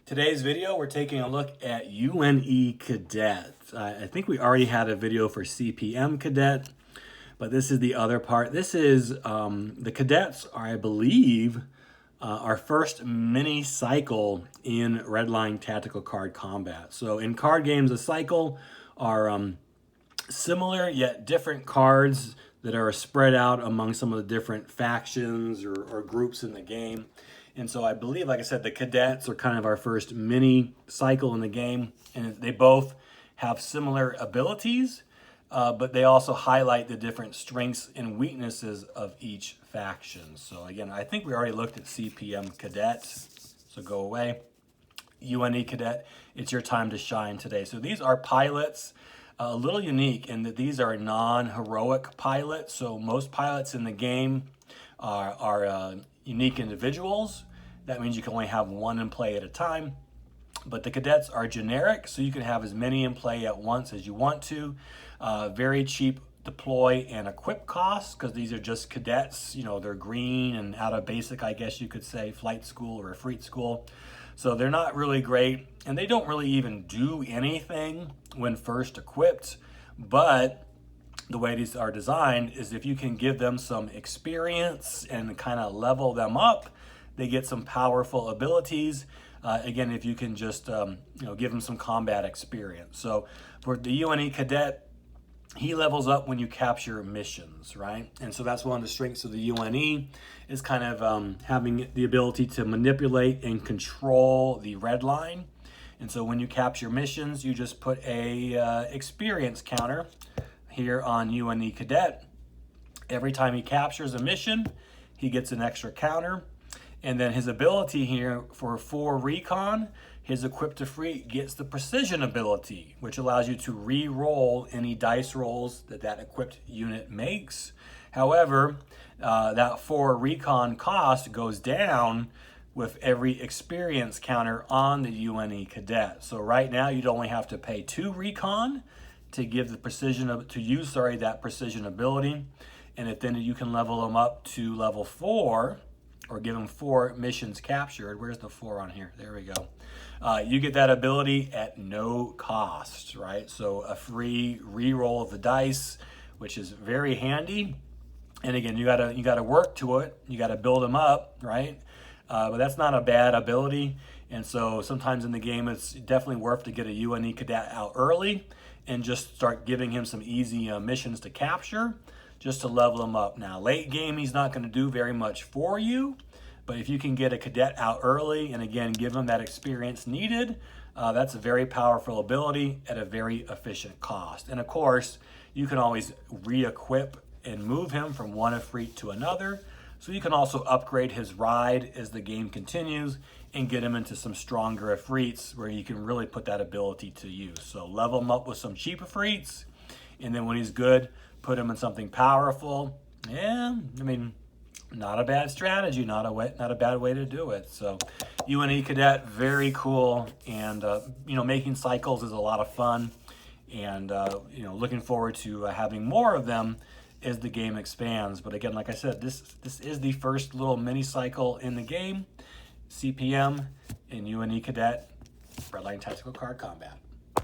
Today's video, we're taking a look at UNE Cadet. I think we already had a video for CPM Cadet, but this is the other part. This is, the cadets are, I believe, our first mini cycle in Redline Tactical Card Combat. So in card games, a cycle are similar yet different cards that are spread out among some of the different factions or groups in the game. And so I believe, like I said, the cadets are kind of our first mini cycle in the game, and they both have similar abilities, but they also highlight the different strengths and weaknesses of each faction. So again, I think we already looked at CPM Cadets, so go away. UNE Cadet, it's your time to shine today. So these are pilots, a little unique in that these are non-heroic pilots. So most pilots in the game are unique individuals. That means you can only have one in play at a time. But the cadets are generic, so you can have as many in play at once as you want to. Very cheap deploy and equip costs, because these are just cadets. You know, they're green and out of basic, I guess you could say, flight school or a freet school. So they're not really great, and they don't really even do anything when first equipped. But the way these are designed is if you can give them some experience and kind of level them up, they get some powerful abilities. Again, if you can just give them some combat experience. So for the UNE Cadet, he levels up when you capture missions, right? And so that's one of the strengths of the UNE, is kind of having the ability to manipulate and control the red line. And so when you capture missions, you just put a experience counter here on UNE Cadet. Every time he captures a mission, he gets an extra counter. And then his ability here for 4 recon, his equip to free gets the precision ability, which allows you to re-roll any dice rolls that equipped unit makes. However, that 4 recon cost goes down with every experience counter on the UNE Cadet. So right now you'd only have to pay 2 recon to give the precision to use that precision ability. And if then you can level them up to level 4, or give them 4 missions captured. Where's the 4 on here? There we go. You get that ability at no cost, right? So a free re-roll of the dice, which is very handy. And again, you gotta work to it. You gotta build them up, right? But that's not a bad ability. And so sometimes in the game, it's definitely worth to get a UNE Cadet out early and just start giving him some easy missions to capture, just to level him up. Now, late game, he's not going to do very much for you, but if you can get a cadet out early and again, give him that experience needed, that's a very powerful ability at a very efficient cost. And of course, you can always re-equip and move him from one Efreet to another. So you can also upgrade his ride as the game continues and get him into some stronger Efreets where you can really put that ability to use. So level him up with some cheap Efreets, and then when he's good, put him in something powerful. Yeah, I mean, not a bad strategy, not a bad way to do it. So UNE Cadet, very cool. And, making cycles is a lot of fun. And, looking forward to having more of them as the game expands. But again, like I said, this is the first little mini cycle in the game. CPM and UNE Cadet, Redline Tactical Card Combat.